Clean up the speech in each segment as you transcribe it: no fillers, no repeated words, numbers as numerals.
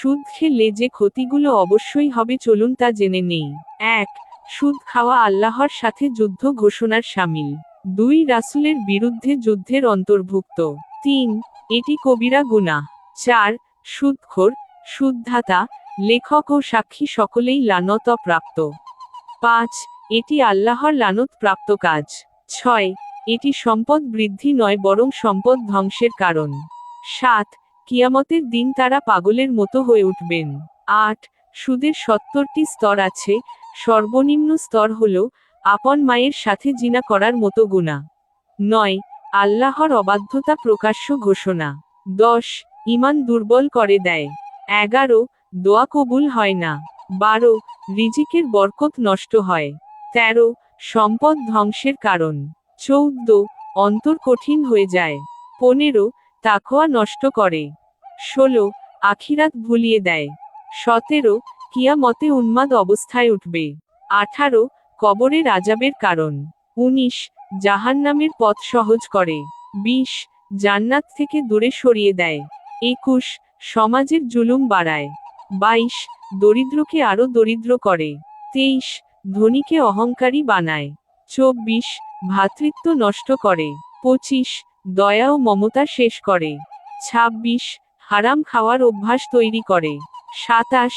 সুদ খেলে যে ক্ষতিগুলো অবশ্যই হবে চলুন তা জেনে নেই। 1. সুদ খাওয়া আল্লাহর সাথে যুদ্ধ ঘোষণার শামিল। 2. রাসূলের বিরুদ্ধে যুদ্ধের অন্তর্ভুক্ত। 3. এটি কবিরা গুনাহ। 4. সুদখোর, সুদদাতা, লেখক ও সাক্ষী সকলেই লানত প্রাপ্ত। 5. এটি আল্লাহর লানত প্রাপ্ত কাজ। 6. এটি সম্পদ বৃদ্ধি নয় বরং সম্পদ ধ্বংসের কারণ। 7. কিয়ামতের দিন তারা পাগলের মতো হয়ে উঠবেন। 8. সুদের 70টি স্তর আছে, সর্বনিম্ন স্তর হল আপন মায়ের সাথে জিনা করার মতো গুনাহ। 9. আল্লাহর অবাধ্যতা প্রকাশ্য ঘোষণা। 10. ঈমান দুর্বল করে দেয়। 11. দোয়া কবুল হয় না। 12. রিজিকের বরকত নষ্ট হয়। 13. সম্পদ ধ্বংসের কারণ। 14. অন্তর কঠিন হয়ে যায়। 15. তাকওয়া নষ্ট করে। 16. আখিরাত ভুলিয়ে দেয়। 17. কিয়ামতে উন্মাদ অবস্থায় উঠবে। 18. কবরের আযাবের কারণ। 19. জাহান্নামের পথ সহজ করে। 20. জান্নাত থেকে দূরে সরিয়ে দেয়। 21. সমাজের জুলুম বাড়ায়। 22. দরিদ্রকে আরো দরিদ্র করে। 23. ধনীকে অহংকারী বানায়। 24. ভ্রাতৃত্ব নষ্ট করে। 25. দয়া ও মমতা শেষ করে। 26. হারাম খাওয়ার অভ্যাস তৈরি করে। 27.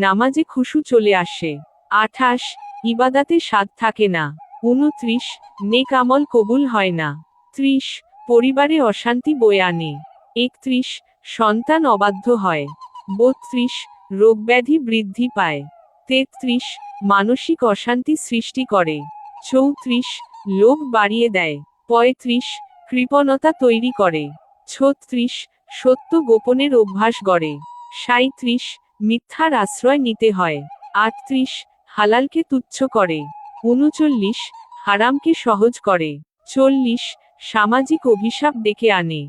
নামাজে খুশু চলে আসে। 28. ইবাদাতে স্বাদ থাকে না। 29. নেক আমল কবুল হয় না। 30. পরিবারে অশান্তি বয়ে আনে। 31. সন্তান অবাধ্য হয়। 32. রোগব্যাধি বৃদ্ধি পায়। 33. মানসিক অশান্তি সৃষ্টি করে। 34. লোভ বাড়িয়ে দেয়। 35. কৃপণতা তৈরি করে। 36. সত্য গোপনের অভ্যাস গড়ে। 37. মিথ্যার আশ্রয় নিতে হয়। 38. হালালকে তুচ্ছ করে। 39. হারামকে সহজ করে। 40. সামাজিক অভিশাপ ডেকে আনে।